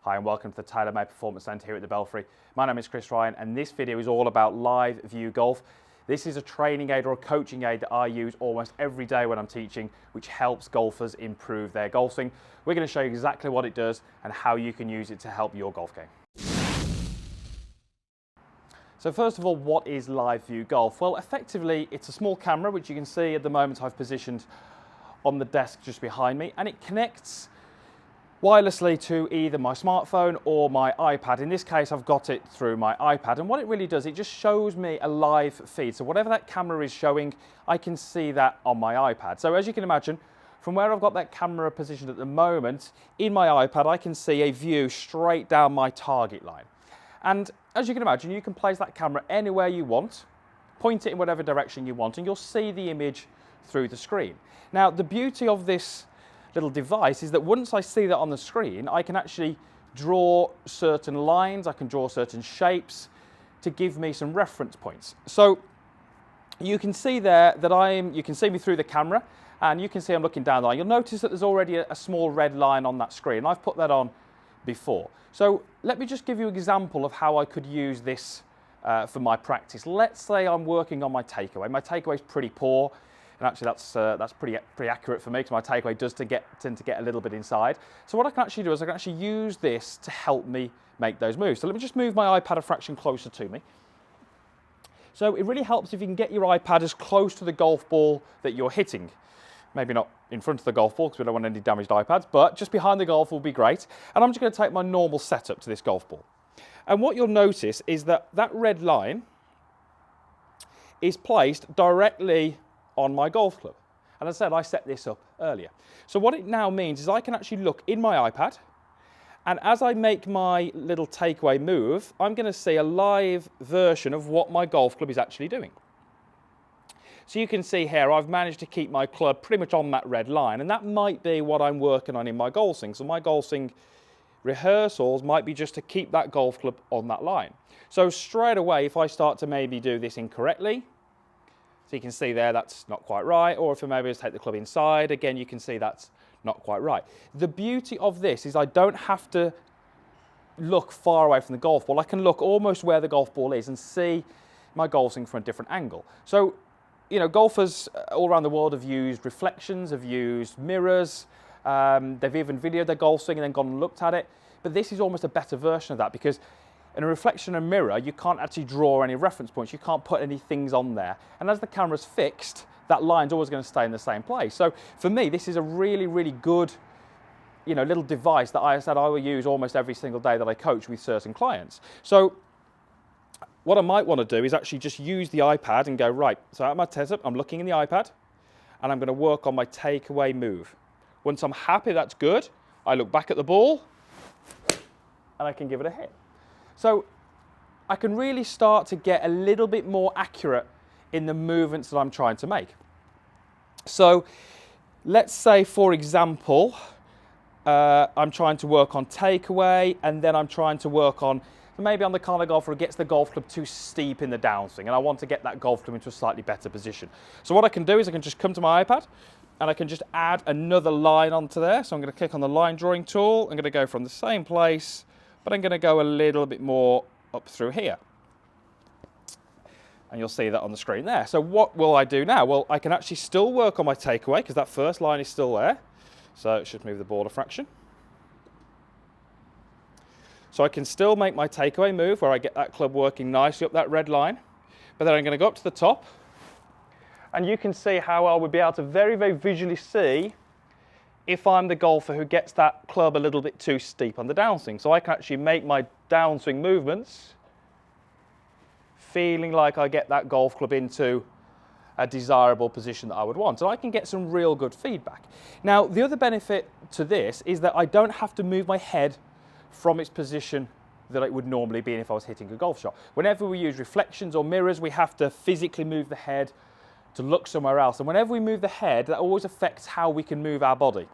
Hi and welcome to the Tailor-Made Performance Centre here at the Belfry. My name is Chris Ryan and this video is all about live view golf. This is a training aid or a coaching aid that I use almost every day when I'm teaching, which helps golfers improve their golf swing. We're going to show you exactly what it does and how you can use it to help your golf game. So first of all, what is live view golf? Well, effectively, it's a small camera, which you can see at the moment I've positioned on the desk just behind me, and it connects wirelessly to either my smartphone or my iPad. In this case, I've got it through my iPad, and what it really does, it just shows me a live feed. So whatever that camera is showing, I can see that on my iPad. So as you can imagine, from where I've got that camera positioned at the moment, in my iPad, I can see a view straight down my target line. And as you can imagine, you can place that camera anywhere you want, point it in whatever direction you want, and you'll see the image through the screen. Now, the beauty of this little device is that once I see that on the screen, I can actually draw certain lines, I can draw certain shapes to give me some reference points. So you can see there that you can see me through the camera, and you can see I'm looking down the line. You'll notice that there's already a small red line on that screen. I've put that on before. So let me just give you an example of how I could use this for my practice. Let's say I'm working on my takeaway. My takeaway is pretty poor. And actually that's pretty accurate for me because my takeaway does tend to get a little bit inside. So what I can actually do is I can actually use this to help me make those moves. So let me just move my iPad a fraction closer to me. So it really helps if you can get your iPad as close to the golf ball that you're hitting. Maybe not in front of the golf ball because we don't want any damaged iPads, but just behind the golf will be great. And I'm just going to take my normal setup to this golf ball. And what you'll notice is that that red line is placed directly on my golf club. And as I said, I set this up earlier. So what it now means is I can actually look in my iPad, and as I make my little takeaway move, I'm going to see a live version of what my golf club is actually doing. So you can see here, I've managed to keep my club pretty much on that red line, and that might be what I'm working on in my golf swing. So my golf swing rehearsals might be just to keep that golf club on that line. So straight away, if I start to maybe do this incorrectly, so you can see there that's not quite right, or if I maybe just take the club inside, again you can see that's not quite right. The beauty of this is I don't have to look far away from the golf ball. I can look almost where the golf ball is and see my golf swing from a different angle. So, you know, golfers all around the world have used reflections, have used mirrors, they've even videoed their golf swing and then gone and looked at it. But this is almost a better version of that, because in a reflection and mirror, you can't actually draw any reference points. You can't put any things on there. And as the camera's fixed, that line's always going to stay in the same place. So for me, this is a really, really good, you know, little device that I said I will use almost every single day that I coach with certain clients. So what I might want to do is actually just use the iPad and go, right, so at my setup, I'm looking in the iPad and I'm going to work on my takeaway move. Once I'm happy that's good, I look back at the ball and I can give it a hit. So I can really start to get a little bit more accurate in the movements that I'm trying to make. So let's say, for example, I'm trying to work on takeaway, and then I'm trying to work on, maybe I'm the kind of golfer who gets the golf club too steep in the downswing, and I want to get that golf club into a slightly better position. So what I can do is I can just come to my iPad, and I can just add another line onto there. So I'm going to click on the line drawing tool. I'm going to go from the same place, but I'm going to go a little bit more up through here. And you'll see that on the screen there. So what will I do now? Well, I can actually still work on my takeaway because that first line is still there. So it should move the ball a fraction. So I can still make my takeaway move where I get that club working nicely up that red line. But then I'm going to go up to the top. And you can see how I would be able to very, very visually see if I'm the golfer who gets that club a little bit too steep on the downswing. So I can actually make my downswing movements feeling like I get that golf club into a desirable position that I would want. And I can get some real good feedback. Now, the other benefit to this is that I don't have to move my head from its position that it would normally be in if I was hitting a golf shot. Whenever we use reflections or mirrors, we have to physically move the head to look somewhere else. And whenever we move the head, that always affects how we can move our body.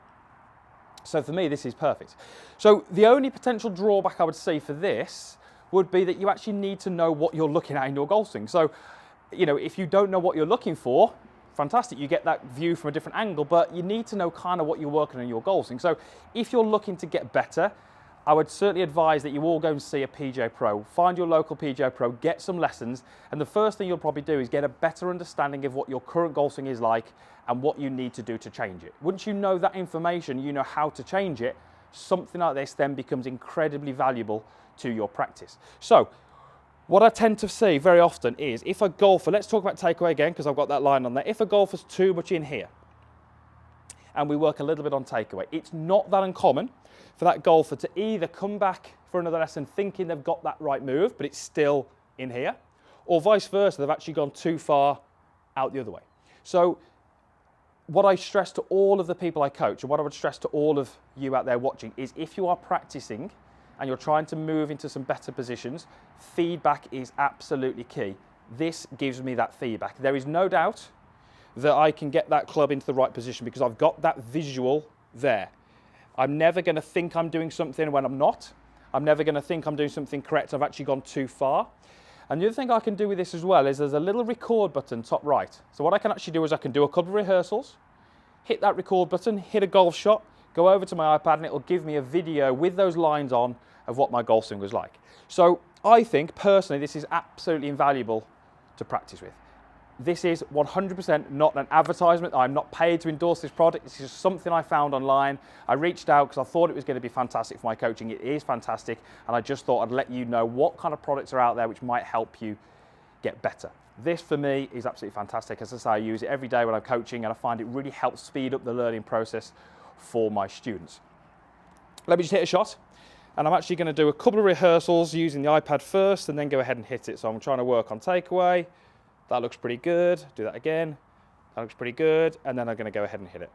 So for me, this is perfect. So the only potential drawback I would see for this would be that you actually need to know what you're looking at in your golf swing. So, you know, if you don't know what you're looking for, fantastic, you get that view from a different angle, but you need to know kind of what you're working on in your golf swing. So if you're looking to get better, I would certainly advise that you all go and see a PGA Pro. Find your local PGA Pro, get some lessons, and the first thing you'll probably do is get a better understanding of what your current golf swing is like and what you need to do to change it. Once you know that information, you know how to change it, something like this then becomes incredibly valuable to your practice. So, what I tend to see very often is if a golfer, let's talk about takeaway again because I've got that line on there, if a golfer's too much in here and we work a little bit on takeaway, it's not that uncommon for that golfer to either come back for another lesson thinking they've got that right move, but it's still in here, or vice versa, they've actually gone too far out the other way. So what I stress to all of the people I coach, and what I would stress to all of you out there watching, is if you are practicing and you're trying to move into some better positions, feedback is absolutely key. This gives me that feedback. There is no doubt that I can get that club into the right position because I've got that visual there. I'm never going to think I'm doing something when I'm not. I'm never going to think I'm doing something correct. I've actually gone too far. And the other thing I can do with this as well is there's a little record button top right. So what I can actually do is I can do a couple of rehearsals, hit that record button, hit a golf shot, go over to my iPad and it'll give me a video with those lines on of what my golf swing was like. So I think personally this is absolutely invaluable to practice with. This is 100% not an advertisement. I'm not paid to endorse this product. This is something I found online. I reached out because I thought it was going to be fantastic for my coaching. It is fantastic. And I just thought I'd let you know what kind of products are out there which might help you get better. This for me is absolutely fantastic. As I say, I use it every day when I'm coaching and I find it really helps speed up the learning process for my students. Let me just hit a shot. And I'm actually going to do a couple of rehearsals using the iPad first and then go ahead and hit it. So I'm trying to work on takeaway. That looks pretty good. Do that again. That looks pretty good. And then I'm going to go ahead and hit it.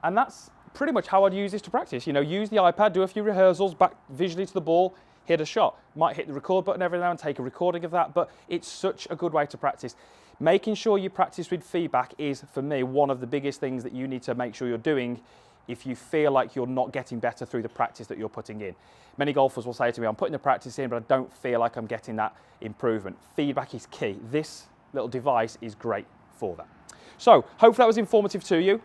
And that's pretty much how I'd use this to practice. You know, use the iPad, do a few rehearsals, back visually to the ball, hit a shot. Might hit the record button every now and take a recording of that, but it's such a good way to practice. Making sure you practice with feedback is, for me, one of the biggest things that you need to make sure you're doing if you feel like you're not getting better through the practice that you're putting in. Many golfers will say to me, I'm putting the practice in, but I don't feel like I'm getting that improvement. Feedback is key. This little device is great for that. So, hopefully that was informative to you.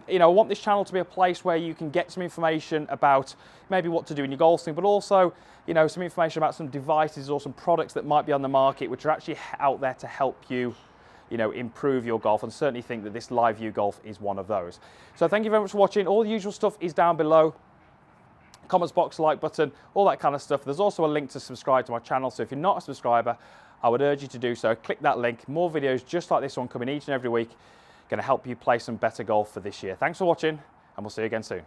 You know, I want this channel to be a place where you can get some information about maybe what to do in your golf swing, but also, you know, some information about some devices or some products that might be on the market which are actually out there to help you, you know, improve your golf, and certainly think that this live view golf is one of those. So thank you very much for watching. All the usual stuff is down below. Comments box, like button, all that kind of stuff. There's also a link to subscribe to my channel, so if you're not a subscriber, I would urge you to do so. Click that link. More videos just like this one coming each and every week. Going to help you play some better golf for this year. Thanks for watching, and we'll see you again soon.